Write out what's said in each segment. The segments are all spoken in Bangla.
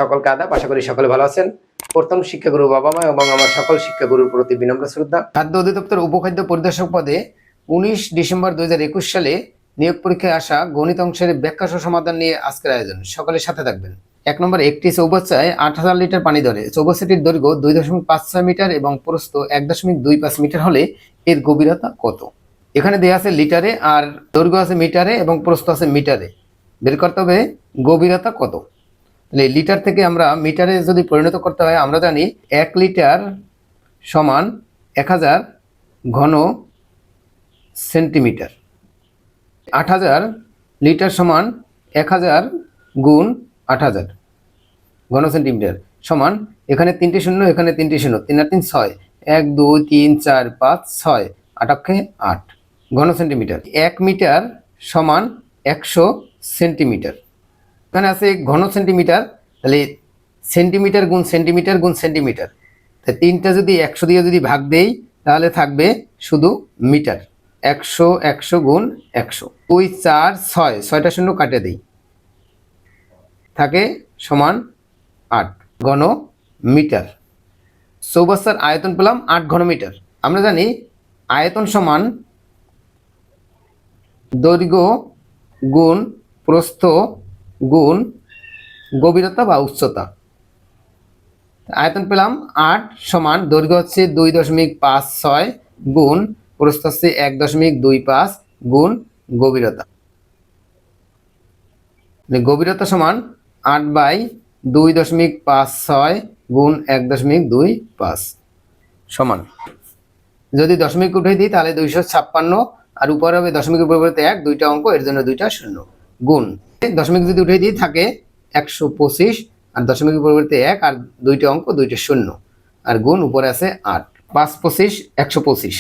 সকলকে আদাব। আশা করি সকলে ভালো আছেন। প্রথম শিক্ষাগুরু বাবা মা এবং আমার সকল শিক্ষাগুরুর প্রতি বিনম্র শ্রদ্ধা। খাদ্য অধিদপ্তর উপখাদ্য পরিদর্শক পদে 19 ডিসেম্বর 2021 সালে নিয়োগ পরীক্ষায় আসা গণিত অংশের ব্যাখ্যা সহ সমাধান নিয়ে আজকের আয়োজন। সকলের সাথে থাকবেন। 1 নম্বর, একটি চৌবাচ্চায় 8000 লিটার পানি ধরে। চৌবাচ্চাটির দৈর্ঘ্য 2.56 মিটার এবং প্রস্থ 1.25 মিটার হলে এর গভীরতা কত? এখানে দেয়া আছে লিটারে, আর দৈর্ঘ্য আছে মিটারে এবং প্রস্থ আছে মিটারে। বের করতে হবে গভীরতা কত। তাহলে লিটার থেকে আমরা মিটারে যদি পরিণত করতে হয়, আমরা জানি 1 লিটার সমান 1000 ঘন সেন্টিমিটার। 8000 লিটার সমান 1000 গুণ 8000 ঘন সেন্টিমিটার সমান, এখানে 3টি শূন্য, এখানে 3টি শূন্য, 3 আর 3 6, 1 2 3 4 5 6, 8 ঘন সেন্টিমিটার। 1 মিটার সমান 100 সেন্টিমিটার। এখানে আছে ঘন সেন্টিমিটার, তাহলে সেন্টিমিটার গুণ সেন্টিমিটার গুণ সেন্টিমিটার, তাই 3টা যদি 100 দিয়ে যদি ভাগ দেই তাহলে থাকবে শুধু মিটার। 100 100 গুণ 100, 2 4 6, 6টা শূন্য কাটে দেই, থাকে সমান 8 ঘন মিটার। চৌবাচ্চার আয়তন পেলাম 8 ঘন মিটার। আমরা জানি আয়তন সমান দৈর্ঘ্য গুণ প্রস্থ গুণ গভীরতা বা উচ্চতা। আয়তন পেলাম 8 সমান দৈর্ঘ্য হচ্ছে 2.56 গুণ প্রস্থ হচ্ছে 1.25 গুণ গভীরতা। গভীরতা সমান 8/2.56 গুণ 1.25 সমান, যদি দশমিক উঠে দিই তাহলে 256, আর উপরে হবে দশমিকের পরিবর্তে 1, 2টা অঙ্ক, এর জন্য 2টা শূন্য, গুণ দশমিক যদি উঠে দিই থাকে 125, আর দশমিকের পরিবর্তে 1 আর 2টা অঙ্ক, 2টা শূন্য, আর গুণ উপরে আছে 8। 5 25 125,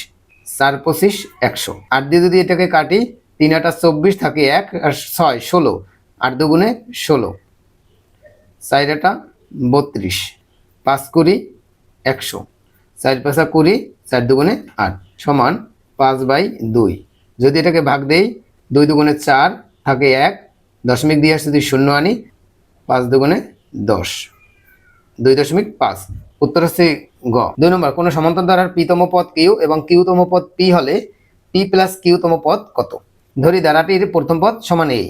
4 25 100। 8 দিয়ে যদি এটাকে কাটি, 3 8 24 থাকে 1 আর 6 16, 8 2 16, 4 8 32, 5 20 100, 4 5 20, 4 2 8 সমান 5/2। যদি এটাকে ভাগ দেই, 2 2 4 থাকে 1, দশমিক দিয়ে যদি শূন্য আনি, 5 2 10, 2.5। উত্তর হচ্ছে গ। 2 নম্বর, কোন সমান্তরাল ধারার পিতম পদ কিউ এবং কিউতম পদ পি হলে পি প্লাস কিউতম পদ কত? ধরি ধারাটির প্রথম পদ সমান এ,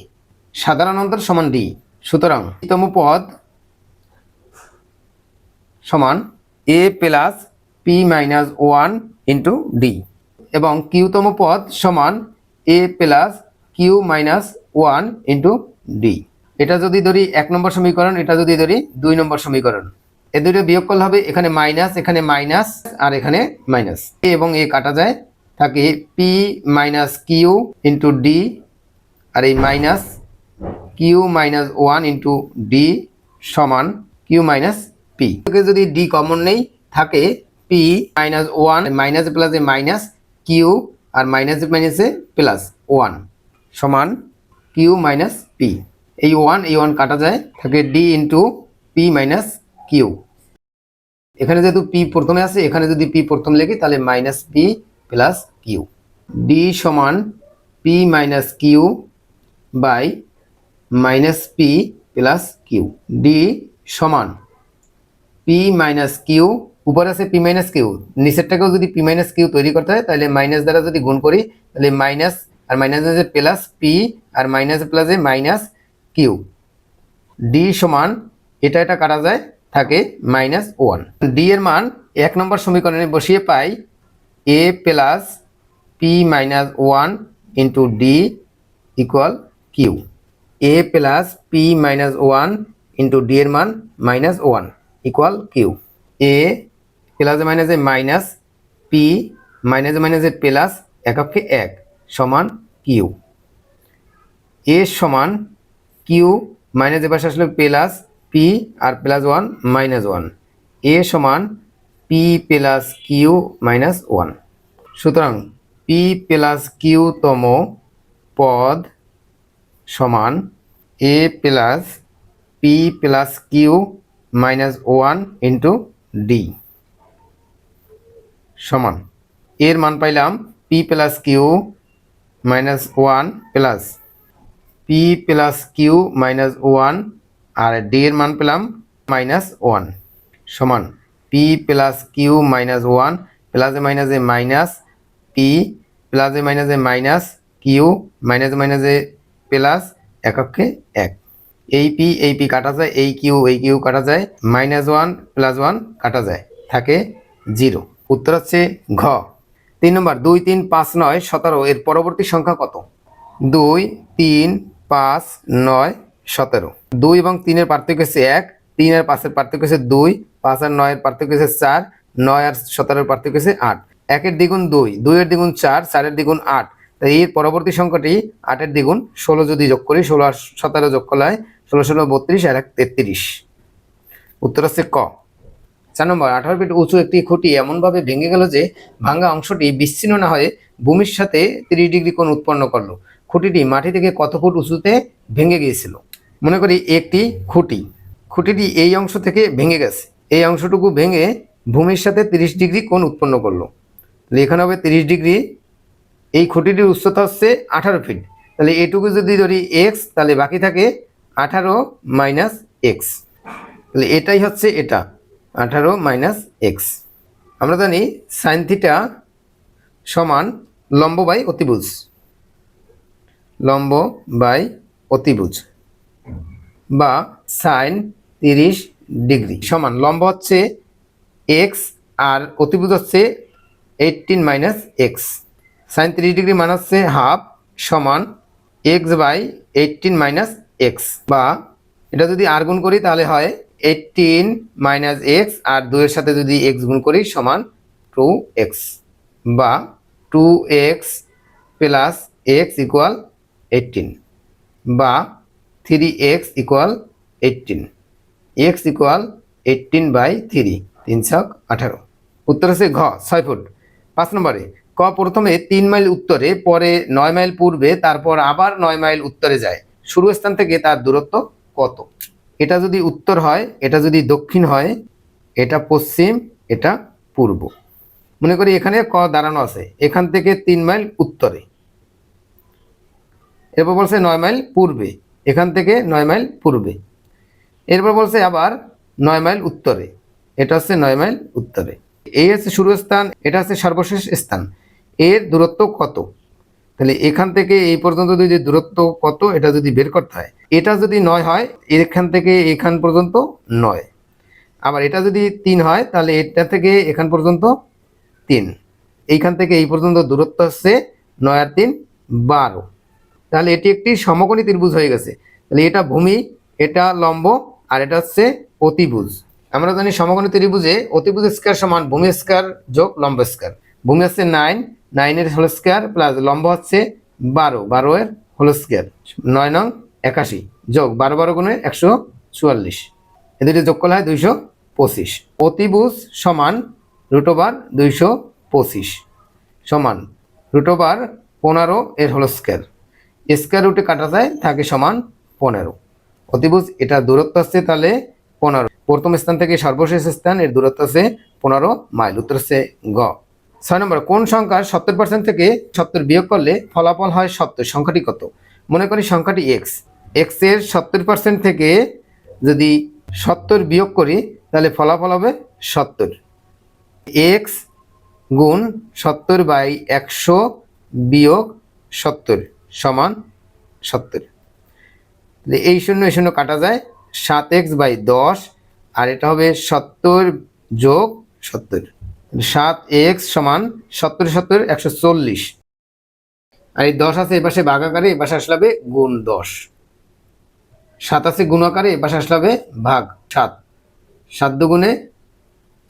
সাধারণ অন্তর সমান ডি। সুতরাং পিতম পদ সমান A plus P minus 1 into D এবং কিউতম পদ সমান A plus Q minus 1 into D. এটা যদি ধরি 1 নম্বর সমীকরণ, এটা যদি ধরি 2 নম্বর সমীকরণ, এ দুটো বিয়োগ করলে হবে এখানে মাইনাস, এখানে মাইনাস, আর এখানে মাইনাস। এ এবং এ কাটা যায়, থাকে P minus Q into D, আর এই minus Q minus 1 into D সমান কিউ মাইনাস পি। যদি ডি কমন নেই, থাকে পি মাইনাস 1 মাইনাস প্লাসে মাইনাস কিউ, আর মাইনাসে মাইনাসে প্লাস 1 সমান কিউ মাইনাস পি। এই 1 কাটা যায়, থাকে D into P minus Q. এখানে যেহেতু পি প্রথমে আছে, এখানে যদি পি প্রথম লিখি তাহলে minus P plus Q. D সমান P minus Q by minus P plus Q. D সমান পি মাইনাস কিউ, উপরে আছে পি মাইনাস কিউ, নিচেরটাকেও যদি পি মাইনাস কিউ তৈরি করতে হয় তাহলে মাইনাস দ্বারা যদি গুণ করি তাহলে মাইনাস আর মাইনাস আছে প্লাস পি, আর মাইনাস প্লাসে মাইনাস কিউ। ডি সমান এটা কাটা যায়, থাকে মাইনাস 1। ডি এর মান 1 নম্বর সমীকরণে বসিয়ে পাই A plus P minus 1 into D equal Q. A plus P minus 1 into D এর মান মাইনাস 1 ইকুয়াল কিউ। এ প্লাসে মাইনাসে মাইনাস, পি মাইনাসে মাইনাসে প্লাস, এককে 1 সমান কিউ। এ সমান কিউ মাইনাস এবার আসলে plus P R plus 1 minus 1, এ সমান পি প্লাস কিউ মাইনাস 1। সুতরাং পি প্লাস কিউ তম পদ সমান A plus P plus Q minus 1 into D সমান, এর মান পাইলাম P plus Q minus 1 plus P plus Q minus 1, আর ডি এর মান পেলাম মাইনাস ওয়ান সমান P plus Q minus one প্লাসে মাইনাসে মাইনাস পি প্লাসে মাইনাসে মাইনাস কিউ মাইনাসে প্লাস এককে এক। এই পি কাটা যায়, এই কিউ কাটা যায়, মাইনাস ওয়ান প্লাস ওয়ান কাটা যায়, থাকে জিরো। উত্তর হচ্ছে ঘ। 3 নম্বর 2, 3, 5, 9, 17 এর পরবর্তী সংখ্যা কত? 2, 3, 5, 9, 17। 2 এবং 3 এর পার্থক্য হচ্ছে 1, 3 আর 5 এর পার্থক্য হচ্ছে 2, 5 আর 9 এর পার্থক্য হচ্ছে 4, 9 আর 17 এর পার্থক্য হচ্ছে 8। 1 এর দ্বিগুণ 2, 2 এর দ্বিগুণ 4, 4 এর দ্বিগুণ 8। তাই এর পরবর্তী সংখ্যাটি 8 এর দ্বিগুণ 16 যদি যোগ করি, 16 আর 17 যোগ করলে 16 16 32 আর 1 33। উত্তর হচ্ছে ক। 4 নম্বর 18 ফিট উঁচু একটি খুঁটি এমনভাবে ভেঙে গেল যে ভাঙা অংশটি বিচ্ছিন্ন না হয়ে ভূমির সাথে 30 ডিগ্রি কোণ উৎপন্ন করলো। খুঁটিটি মাটি থেকে কত ফুট উঁচুতে ভেঙে গিয়েছিল? মনে করি একটি খুঁটিটি এই অংশ থেকে ভেঙে গেছে, এই অংশটুকু ভেঙে ভূমির সাথে 30 ডিগ্রি কোণ উৎপন্ন করলো। তাহলে এখানে হবে 30 ডিগ্রি। এই খুঁটিটির উচ্চতা হচ্ছে 18 ফিট। তাহলে এটুকু যদি ধরি এক্স, তাহলে বাকি থাকে 18 মাইনাস এক্স। তাহলে এটাই হচ্ছে এটা 18 মাইনাস এক্স। আমরা জানি সাইন থিটা সমান লম্ব বাই অতিভুজ, লম্ব বাই অতিভুজ বা সাইন 30 ডিগ্রি সমান লম্ব হচ্ছে এক্স আর অতিভুজ হচ্ছে 18 মাইনাস এক্স। সাইন 30 ডিগ্রি মান হচ্ছে হাফ সমান এক্স বাই 18 মাইনাস এক্স, বা এটা যদি আর গুণ করি তাহলে হয় 18 মাইনাস এক্স আর 2 এর সাথে যদি এক্স গুণ করি সমান 2x, বা 2x প্লাস এক্স ইকুয়াল 18, বা 3x equal 18, x equal 18 by 3, 318। উত্তর হচ্ছে ঘ 6 ফুট। 5 নম্বরে ক প্রথমে 3 মাইল উত্তরে, পরে 9 মাইল পূর্বে, তারপর আবার 9 মাইল উত্তরে যায়, শুরু স্থান থেকে তার দূরত্ব কত? এটা যদি উত্তর হয়, এটা যদি দক্ষিণ হয়, এটা পশ্চিম, এটা পূর্ব। মনে করি এখানে ক দাঁড়ানো আছে, এখান থেকে 3 মাইল উত্তরে, এরপর বলছে 9 মাইল পূর্বে, এখান থেকে 9 মাইল পূর্বে, এরপর বলছে আবার 9 মাইল উত্তরে, এটা হচ্ছে 9 মাইল উত্তরে। এই হচ্ছে শুরু স্থান, এটা হচ্ছে সর্বশেষ স্থান, এর দূরত্ব কত? তাহলে এখান থেকে এই পর্যন্ত যদি দূরত্ব কত এটা যদি বের করতে হয়, এটা যদি 9 হয় এখান থেকে এখান পর্যন্ত 9, আবার এটা যদি 3 হয় তাহলে এটা থেকে এখান পর্যন্ত 3, এইখান থেকে এই পর্যন্ত দূরত্ব হচ্ছে 9 আর 3 12। তাহলে এটি একটি সমকোণী ত্রিভুজ হয়ে গেছে। তাহলে এটা ভূমি, এটা লম্ব, আর এটা হচ্ছে অতিভুজ। আমরা জানি সমকোণী ত্রিভুজে অতিভুজ স্কয়ার সমান ভূমি স্কয়ার যোগ লম্ব স্কয়ার। ভূমি হচ্ছে 9, 9 এর হোল স্কয়ার প্লাস লম্ব হচ্ছে 12, 12 এর হোল স্কয়ার, 9 নং 81 যোগ 12 12 গুণে 144, এদের যোগ করলে হয় 225। অতিভুজ সমান √225 সমান √15 এর হোল স্কয়ার, স্কয়ার রুটে কাটা যায়, থাকে সমান 15। অতিভুজ এটা দূরত্ব আছে তাহলে 15, প্রথম স্থান থেকে সর্বশেষ স্থান এর দূরত্ব আছে 15 মাইল। উত্তর হচ্ছে গ। 6 নম্বর কোন সংখ্যার 70% থেকে 70 বিয়োগ করলে ফলাফল হয় 70, সংখ্যাটি কত? মনে করি সংখ্যাটি এক্স, এক্স এর 70% থেকে যদি 70 বিয়োগ করি তাহলে ফলাফল হবে 70। এক্স গুণ 70 বাই 100 বিয়োগ 70 সমান 70। এই শূন্য কাটা যায়, 7x বাই 10, আর এটা হবে 70 যোগ 70, 7x সমান 70 70 140, আর এই 10 আছে এই পাশে ভাগ আকারে, এই পাশে আসলে হবে গুণ 10, 7 আছে গুণ আকারে, এই পাশে আসলে হবে ভাগ 7, 7 দুগুণে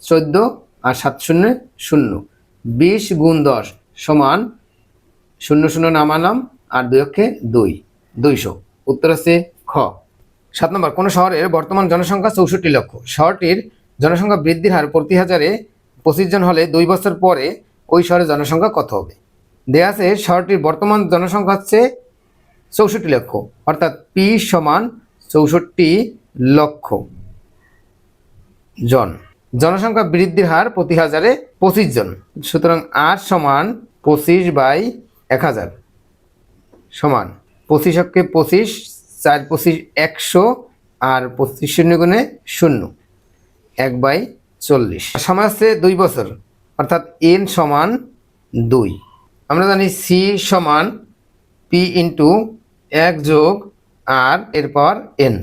14 আর 7 শূন্য 0, 20 গুণ 10 সমান 0 0 নামালাম আর 2 অক্ষে 2, 200। উত্তর আছে খ। 7 নম্বর কোন শহরের বর্তমান জনসংখ্যা 64 লক্ষ, শহরটির জনসংখ্যা বৃদ্ধির হার প্রতি হাজারে 25 জন হলে 2 বছর পরে ওই শহরের জনসংখ্যা কত হবে? দেয়া আছে শহরটির বর্তমান জনসংখ্যা হচ্ছে 64 লক্ষ, অর্থাৎ পি সমান 64 লক্ষ জন। জনসংখ্যা বৃদ্ধির হার প্রতি হাজারে 25 জন, সুতরাং আর সমান 25 বাই 1000 সমান 25 অক্ষে 25, 4 25 100, আর 25 শূন্য গুণে 0, 1/40। সময় হচ্ছে 2 বছর, অর্থাৎ n সমান 2। আমরা জানি c সমান p ইন্টু 1 যোগ r এরপর n।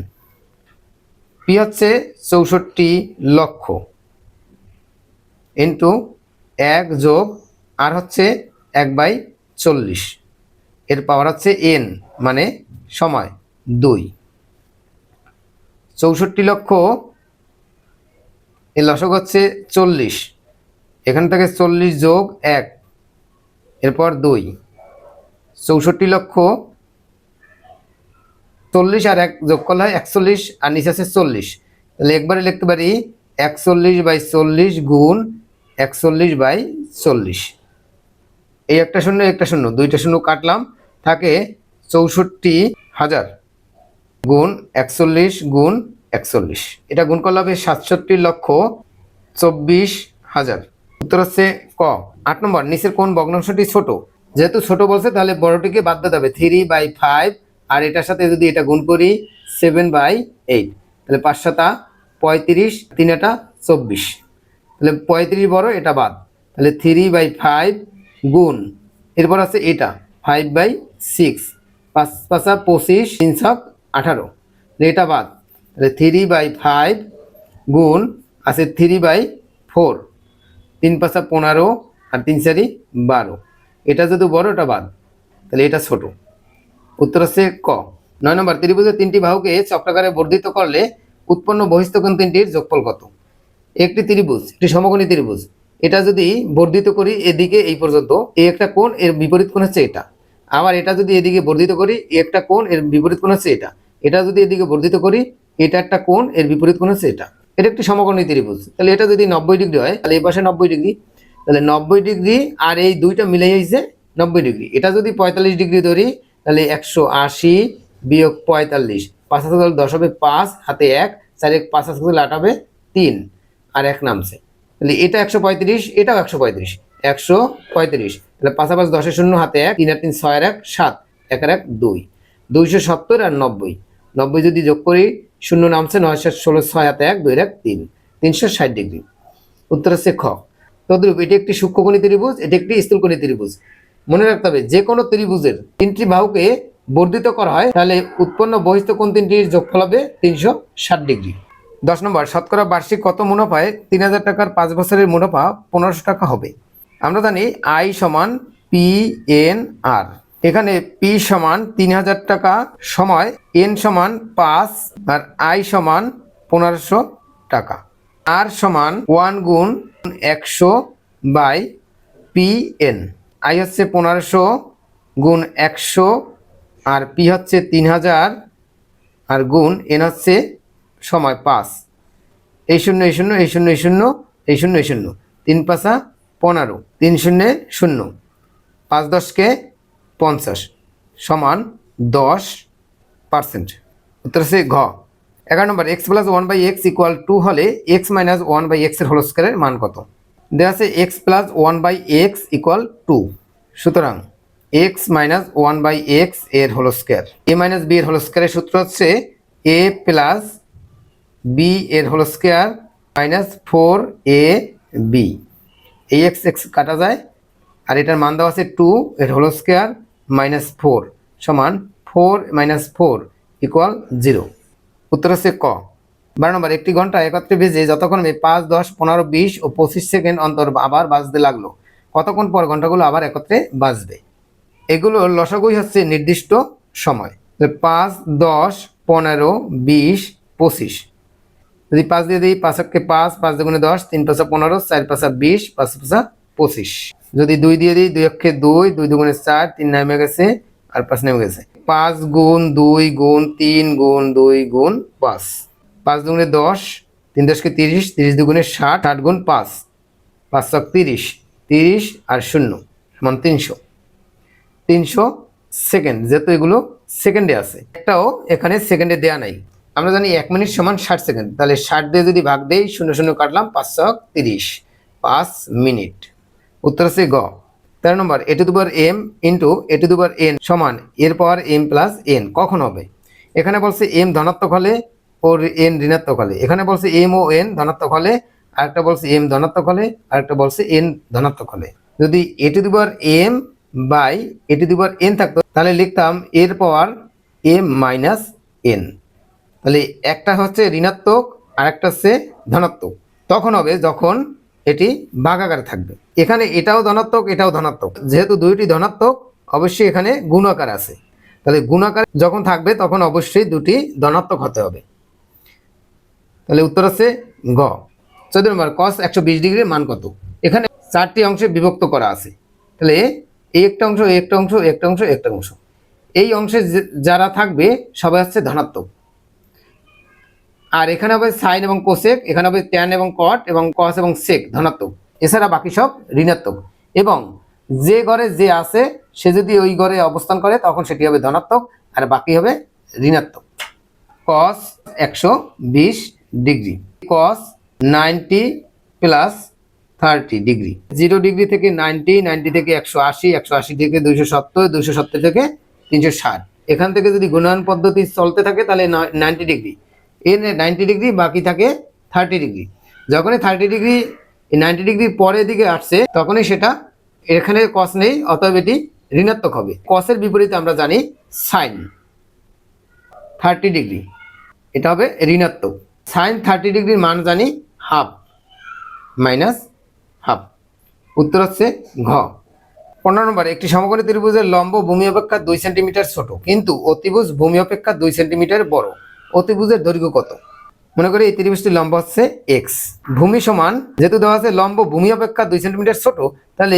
p হচ্ছে 64 লক্ষ ইন্টু 1 যোগ r হচ্ছে 1/40, এর পাওয়ার হচ্ছে n, মানে সময় 2। 64 লক্ষ এর লসক হচ্ছে 40, এখান থেকে 40 যোগ 1 এরপর 2। 64 লক্ষ 40 আর 1 যোগ করলে হয় 41, আর নিচে আছে 40, তাহলে একবারে লিখতে পারি 41/40 গুণ 41/40। এই একটা শূন্য একটা শূন্য, দুইটা শূন্য কাটলাম, থাকে 64,000 গুণ 41 গুণ 41। এটা গুণ করলে হবে 67,24,000। উত্তর হচ্ছে ক। 8 নম্বর, নিচের কোন ভগ্নাংশটি ছোট? যেহেতু ছোট বলছে তাহলে বড়টিকে বাদ দিতে হবে। 3/5 আর এটার সাথে যদি এটা গুণ করি 7/8, তাহলে 5 7 35, 3 8 24, তাহলে 35 বড়, এটা বাদ, তাহলে 3/5 গুণ এরপর আছে এটা 5/6, 5 5 25, 3 6 18, এটা বাদ, তাহলে 3/5 গুণ আছে 3/4, 3 5 15 আর 3 4 12, এটা যদি বড় এটা বাদ, তাহলে এটা ছোট। উত্তর হচ্ছে ক। 9 নম্বর, ত্রিভুজের 3টি বাহুকে চক্রাকারে বর্ধিত করলে উৎপন্ন বহিস্থ কোণ 3টির যোগফল কত? একটি ত্রিভুজ, একটি সমকোণী ত্রিভুজ, এটা যদি বর্ধিত করি এদিকে এই পর্যন্ত, এই একটা কোণ, এর বিপরীত কোণ হচ্ছে এটা। আবার এটা যদি এদিকে বর্ধিত করি, এই একটা কোণ, এর বিপরীত কোণ হচ্ছে এটা। এটা যদি এদিকে বর্ধিত করি, এটা একটা কোণ, এর বিপরীত কোণ হচ্ছে এটা। এটা একটি সমকোণী ত্রিভুজ, তাহলে এটা যদি 90 ডিগ্রি হয়, তাহলে এই পাশে 90 ডিগ্রি, তাহলে 90 ডিগ্রি আর এই দুইটা মিলে হয়েছে 90 ডিগ্রি। এটা যদি 45 ডিগ্রি ধরি, তাহলে 180 বিয়োগ 45, 5 হাতে 10 হবে 5, হাতে 1, 4 5 হাতে 8 হবে 3, আর 1 নামছে, তাহলে এটা 135, এটাও 135, 135, তাহলে 5 5 10 শূন্য, হাতে 1, 3 আর 3 6 আর 1 7, 1 আর 1 2, 270 আর 90, 90 যদি যোগ করি শূন্য নামছে, 9 7 16, 6 হাতে 1, 2 আর 1 3, 360 ডিগ্রি। উত্তর হচ্ছে খ। তদ্রূপ এটি একটি সূক্ষ্মকোণী ত্রিভুজ, এটি একটি স্থূলকোণী ত্রিভুজ। মনে রাখতে হবে, যে কোনো ত্রিভুজের 3টি বাহুকে বর্ধিত করা হয়, তাহলে উৎপন্ন বহিস্থ কোণ 3টির যোগফল হবে 360 ডিগ্রি। 10 নম্বর, শতকরা বার্ষিক কত মুনাফায় 3000 টাকার 5 বছরের মুনাফা 1500 টাকা হবে? আমরা জানি আই সমান পি এন আর। এখানে পি সমান 3000 টাকা, সময় এন সমান 5 আর আই সমান 1500 টাকা। আর সমান 1 গুণ 100 বাই পি এন। আই হচ্ছে 1500 গুণ 100, আর পি হচ্ছে 3000, আর গুণ এন হচ্ছে সময় 5। এই শূন্য এই শূন্য এই শূন্য এই শূন্য এই শূন্য এই শূন্য, 3 5 15, 3 0 0, 5 10 কে 50 সমান 10%। উত্তর হচ্ছে ঘ। 11 নম্বর, x প্লাস 1/x ইকুয়াল 2 হলে x মাইনাস 1/x এর হোল স্কয়ারের মান কত? দেওয়া আছে x প্লাস 1/x ইকুয়াল 2, সুতরাং x মাইনাস 1/x এর whole square, a minus b এর হোল স্কয়ারের সূত্র হচ্ছে a প্লাস b এর হোল স্কয়ার মাইনাস 4ab। এই x x কাটা যায়, আর এটার মান দেওয়া আছে 2 এর হোল স্কয়ার মাইনাস 4 সমান 4 মাইনাস 4 ইকুয়াল 0। উত্তর হচ্ছে ক। 12 নম্বর, একটি ঘন্টা একত্রে বেজে যতক্ষণে 5 10 15 20 ও 25 সেকেন্ড অন্তর আবার বাজতে লাগলো, কতক্ষণ পর ঘন্টাগুলো আবার একত্রে বাজবে? এগুলোর লসাগুই হচ্ছে নির্দিষ্ট সময়। 5 10 15 20 25, যদি 5 দিয়ে দিই, 5 কে 5, 5 দুগুণে 10, 3 5 15, 4 5 20, 5 5 25। যদি 2 দিয়ে দিই, 2 কে 2, 2 দুগুণে 4, 3 নেমে গেছে, আর 5 নেমে গেছে। 5 গুণ 2 গুণ 3 গুণ 2 গুণ 5, 5 দুগুণে 10, 3 10 কে 30, 30 দুগুণে 60, 60 গুণ 5, 5 30, 30 আর 0 সমান 300। 300 সেকেন্ড, যেহেতু এগুলো সেকেন্ডে আছে, একটাও এখানে সেকেন্ডে দেয়া নাই। আমরা জানি 1 মিনিট সমান 60 সেকেন্ড, তাহলে 60 দিয়ে যদি ভাগ দেই, 0 0 কাটলাম, 5 30, 5 মিনিট। উত্তর হচ্ছে গ। 13 নম্বর, A to the power m into A to the power n সমান এর পাওয়ার m প্লাস n কখন হবে? এখানে বলছে m ধনাত্মক হলে ও এন ঋণাত্মক হলে, এখানে বলছে এম ও এন ধনাত্মক হলে, আরেকটা বলছে এম ধনাত্মক হলে, আরেকটা বলছে এন ধনাত্মক হলে। যদি A to the power M by A to the power N থাকতো তাহলে লিখতাম এর পাওয়ার এম মাইনাস এন। তাহলে একটা হচ্ছে ঋণাত্মক আর একটা হচ্ছে ধনাত্মক। তখন হবে যখন এটি ভাগাকারে থাকবে। এখানে এটাও ধনাত্মক এটাও ধনাত্মক, যেহেতু দুইটি ধনাত্মক অবশ্যই এখানে গুণাকার আছে, তাহলে গুণাকার যখন থাকবে তখন অবশ্যই দুটি ধনাত্মক হতে হবে। তাহলে উত্তর আছে গ। 14 নম্বর cos 120 ডিগ্রির মান কত? এখানে 4টি অংশে বিভক্ত করা আছে। তাহলে এই একটা অংশ একটা অংশ একটা অংশ একটা অংশ, এই অংশে যারা থাকবে সবাই হচ্ছে ধনাত্মক। আর এখানে হবে সাইন এবং কোসেক, এখানে হবে ট্যান এবং কট এবং কস এবং সেক ধনাত্মক, এছাড়া বাকি সব ঋণাত্মক। এবং যে ঘরে যে আছে সে যদি ওই ঘরে অবস্থান করে তখন সেটি হবে ধনাত্মক আর বাকি হবে ঋণাত্মক। cos 120 degree, cos 90 plus 30 degree, 0 degree থেকে 90, 90 থেকে 180, 180 থেকে 270, 270 থেকে 360। এখান থেকে যদি গুণন পদ্ধতি চলতে থাকে তাহলে 90 ডিগ্রি, এর 90 ডিগ্রি বাকি থাকে 30 ডিগ্রি। যখনই 30 ডিগ্রি 90 ডিগ্রি পরের দিকে আসছে তখনই সেটা এখানে cos নেই, অতএব এটি ঋণাত্মক হবে। cos-এর বিপরীতে আমরা জানি সাইন 30 ডিগ্রি, এটা হবে ঋণাত্মক। সাইন 30 ডিগ্রির মান জানি হাফ মাইনাস হাফ। উত্তর হচ্ছে ঘ। 15 নম্বর একটি সমকোণী ত্রিভুজের লম্ব ভূমি অপেক্ষা 2 সেন্টিমিটার ছোট কিন্তু অতিভুজ ভূমি অপেক্ষা 2 সেন্টিমিটার বড়, অতিভুজের দৈর্ঘ্য কত? মনে করি এই ত্রিভুজটির লম্ব হচ্ছে এক্স, ভূমি সমান, যেহেতু দেওয়া আছে লম্ব ভূমি অপেক্ষা 2 সেন্টিমিটার ছোট তাহলে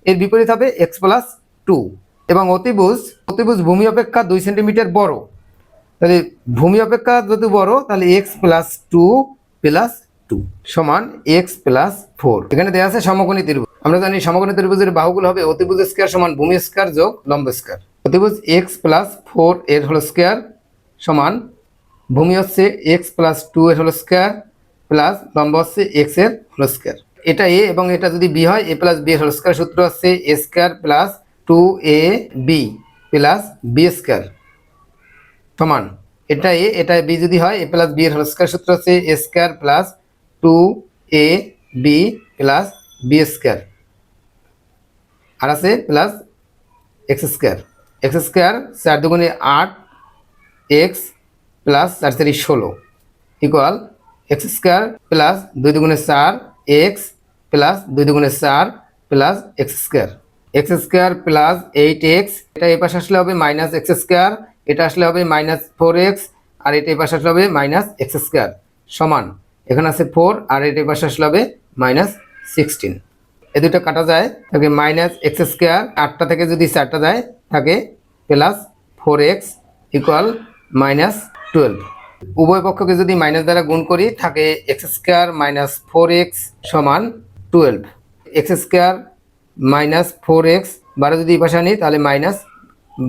এর বিপরীত হবে এক্স প্লাস 2, এবং অতিভুজ ভূমি অপেক্ষা 2 সেন্টিমিটার বড়, তাহলে ভূমি অপেক্ষা যদি বড় তাহলে এক্স প্লাস 2 প্লাস 2 সমান এক্স প্লাস 4। এখানে দেওয়া আছে সমকোণী ত্রিভুজ, আমরা জানি সমকোণী ত্রিভুজের বাহুগুলো হবে অতিভুজ স্কয়ার সমান ভূমি স্কয়ার যোগ লম্ব স্কয়ার। অতিভুজ এক্স প্লাস 4 এর হোল স্কয়ার সমান ভূমি হচ্ছে এক্স প্লাস 2 এর হোল স্কয়ার প্লাস লম্ব হচ্ছে এক্স এর হোল স্কয়ার। এটা এ এবং এটা যদি বি হয়, এ প্লাস বি এর হোল স্কয়ার সূত্র হচ্ছে A square plus 2ab plus B square সমান, এটা এ এটা বি যদি হয়, এ প্লাস বি এর হোল স্কয়ার সূত্র হচ্ছে A square plus 2ab plus B square, আর আছে plus X square. X square 4 দুগুণে 8 X plus 4 4 16 equal X square plus 2 দুগুণে 4 এক্স প্লাস 2 দুগুণে 4 plus X square. X square plus 8x, এটা এই পাশে আসলে হবে মাইনাস এক্স স্কয়ার, এটা আসলে হবে মাইনাস 4x, আর এটা এই পাশে আসলে হবে মাইনাস এক্স স্কয়ার সমান, এখানে আছে 4 আর এটা এই পাশে আসলে হবে মাইনাস 16। এই দুটো কাটা যায় থাকে মাইনাস এক্স স্কয়ার, 8টা থেকে যদি 4টা যায় থাকে প্লাস 4x ইকুয়াল মাইনাস 12। উভয় পক্ষকে যদি মাইনাস দ্বারা গুণ করি থাকে এক্স স্কয়ার মাইনাস 4x সমান 12, এক্স স্কয়ার মাইনাস 4x 12 যদি এই পাশে আনি তাহলে মাইনাস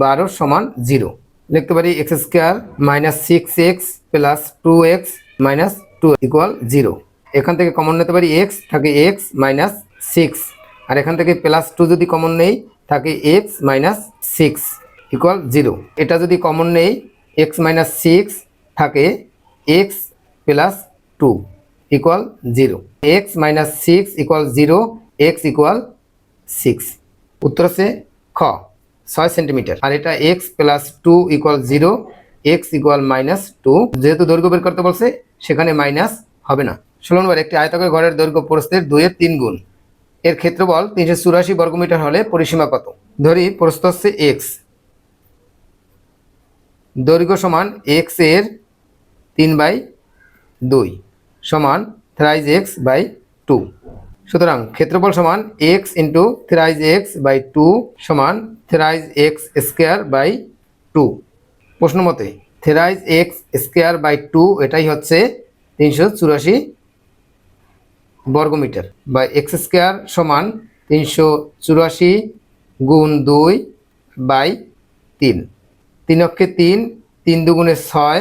12 সমান 0। লিখতে পারি x square minus 6x plus 2x minus 2 equal 0। এখান থেকে কমন নিতে পারি x, থাকে x মাইনাস 6, আর এখান থেকে প্লাস 2 যদি কমন নেই থাকে x মাইনাস 6 ইকুয়াল 0। এটা যদি কমন নেই x মাইনাস 6 থাকে x plus 2 equal 0, x minus 6 equal 0, x equal 6। উত্তর আছে খ 6 সেন্টিমিটার, আর এটা x plus 2 equal 0, x equal minus 2, যেহেতু দৈর্ঘ্য বের করতে বলছে সেখানে মাইনাস হবে না। 16 নম্বর একটি আয়তাকার ঘরের দৈর্ঘ্য প্রস্থের 2 এর 3 গুণ, এর ক্ষেত্রফল 384 বর্গমিটার হলে পরিসীমা কত? ধরি প্রস্থ হচ্ছে x, দৈর্ঘ্য সমান x এর 3/2 সমান থ্রাইজ x বাই 2, সুতরাং ক্ষেত্রফল সমান x into thrice x by 2 সমান থ্রাইজ x স্কয়ার বাই 2। প্রশ্ন মতে থ্রাইজ x স্কয়ার বাই 2 এটাই হচ্ছে 384 বর্গমিটার, বাই এক্স স্কয়ার সমান 384 গুণ 2 বাই 3, 3 অক্ষে 3, 3 দুগুণে 6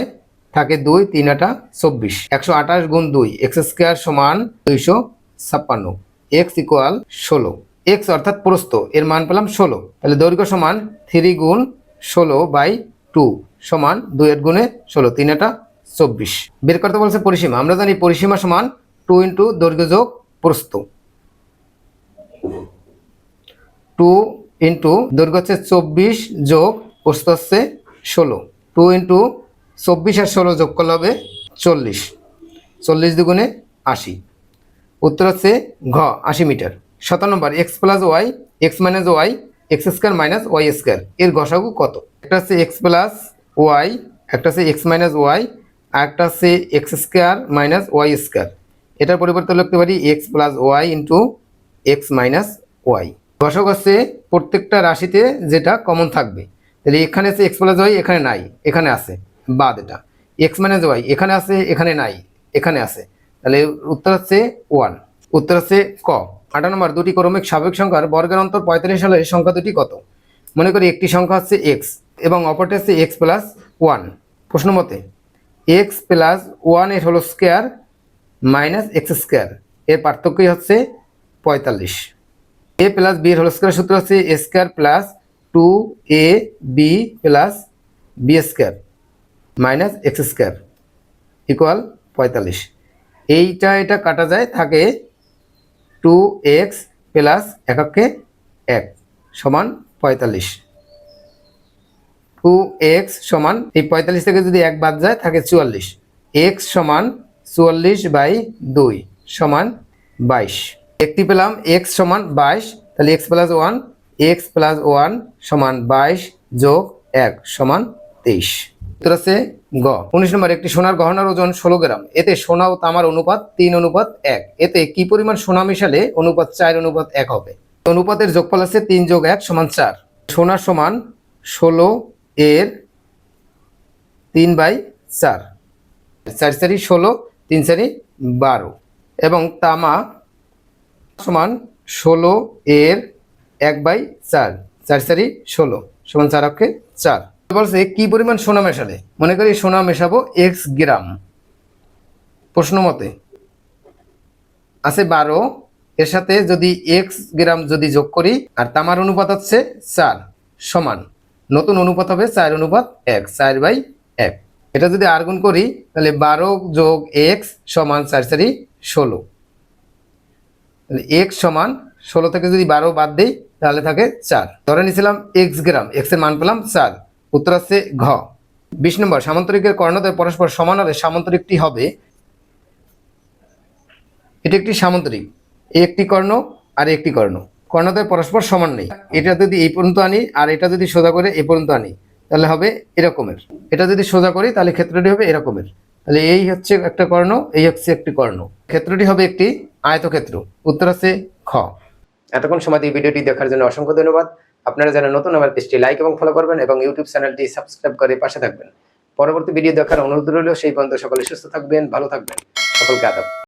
থাকে 2, 3 আটা 24, 128 গুণ 2 এক্স স্কয়ার সমান 256, এক্স ইকুয়াল 16। এক্স অর্থাৎ প্রস্থ এর মান পেলাম 16, তাহলে দৈর্ঘ্য সমান 3 গুণ 16 বাই 2 সমান 2 এর গুণে 16, 3 আটা 24। বের করতে বলছে পরিসীমা। আমরা জানি পরিসীমা সমান 2 ইন্টু দৈর্ঘ্য যোগ প্রস্থ। 2 ইন্টু দৈর্ঘ্য হচ্ছে 24 যোগ প্রস্থ হচ্ছে 16। 2 ইন্টু 24 আর 16 যোগ করলে হবে 40। 40 দুগুণে 80। উত্তর হচ্ছে ঘ 80 মিটার। 17 নম্বর X plus Y X minus Y X square minus Y square এর গসাগু কত? একটা হচ্ছে এক্স প্লাস ওয়াই, একটা হচ্ছে এক্স মাইনাস ওয়াই, আর একটা হচ্ছে X square minus Y square. এটার পরিবর্তে লিখতে পারি X plus Y into X minus Y. গসাগু হচ্ছে প্রত্যেকটা রাশিতে যেটা কমন থাকবে। তাহলে এখানে আছে এক্স প্লাস ওয়াই, এখানে নাই, এখানে আছে, বাদ। এটা এক্স মাইনাস ওয়াই এখানে আছে, এখানে নাই, এখানে আছে। তাহলে উত্তর হচ্ছে 1। উত্তর হচ্ছে ক। 18 নম্বর দুটি ক্রমিক স্বাভাবিক সংখ্যার বর্গের অন্তর 45 হলে সংখ্যা দুটি কত? মনে করি একটি সংখ্যা হচ্ছে এক্স এবং অপরটি হচ্ছে এক্স প্লাস 1। প্রশ্ন মতে এক্স প্লাস 1 এর whole square minus X square এর পার্থক্যই হচ্ছে 45। এ প্লাস বি এর হোল স্কোয়ার সূত্র হচ্ছে A square plus 2ab plus B square minus X square equal 45। এটা কাটা যায়, থাকে 2x প্লাস এককে 1 সমান 45। 2x সমান এই 45 থেকে যদি 1 বাদ যায় থাকে 44। x সমান 44/2 সমান 22। একটি পেলাম x সমান 22, তাহলে x প্লাস 1 সমান 22 যোগ 1 সমান 23। উত্তর আছে গ। 19 নম্বর একটি সোনার গহনার ওজন 16 গ্রাম। এতে সোনা ও তামার অনুপাত 3:1। এতে কি পরিমাণ সোনা মিশালে অনুপাত 4:1 হবে? অনুপাতের যোগফল আছে 3 যোগ 1 সমান 4। সোনা সমান 16 এর 3/4, 4 4 16, 3 4 12। এবং তামা সমান 16 এর 1/4, 4 4 16 সমান 4 অক্ষে 4। বলছে কি পরিমাণ সোনা মেশালে? মনে করি সোনা মেশাবো x গ্রাম। প্রশ্ন মতে আছে 12, এর সাথে যদি x গ্রাম যদি যোগ করি আর তামার অনুপাত হচ্ছে 4 সমান নতুন অনুপাত হবে 4:1, 4/1। এটা যদি আর গুণ করি তাহলে 12 যোগ x সমান 4 4 16। তাহলে x সমান 16 থেকে যদি 12 বাদ দেই তাহলে থাকে 4। ধরে নিয়েছিলাম x গ্রাম, x এর মান পেলাম 4। উত্তর আছে ঘ। 20 নম্বর সামান্তরিকের কর্ণদ্বয় পরস্পর সমান হলে সামান্তরিকটি হবে। এটা একটি সামান্তরিক, একটি কর্ণ আর একটি কর্ণ, কর্ণদ্বয় পরস্পর সমান নেই। এটা যদি এই পর্যন্ত আনি আর এটা যদি সোজা করে এই পর্যন্ত আনি তাহলে হবে এরকমের। এটা যদি সোজা করি তাহলে ক্ষেত্রটি হবে এরকমের। তাহলে এই হচ্ছে একটা কর্ণ, এই হচ্ছে একটি কর্ণ, ক্ষেত্রটি হবে একটি আয়তক্ষেত্র। উত্তর আছে খ। এতক্ষণ সময় দিয়ে ভিডিওটি দেখার জন্য অসংখ্য ধন্যবাদ। আপনারা যারা নতুন আমার পেজটি লাইক এবং ফলো করবেন এবং ইউটিউব চ্যানেলটি সাবস্ক্রাইব করে পাশে থাকবেন। পরবর্তী ভিডিও দেখার অনুরোধ রইল। সেই পর্যন্ত সকলে সুস্থ থাকবেন, ভালো থাকবেন। সকলকে আদাব।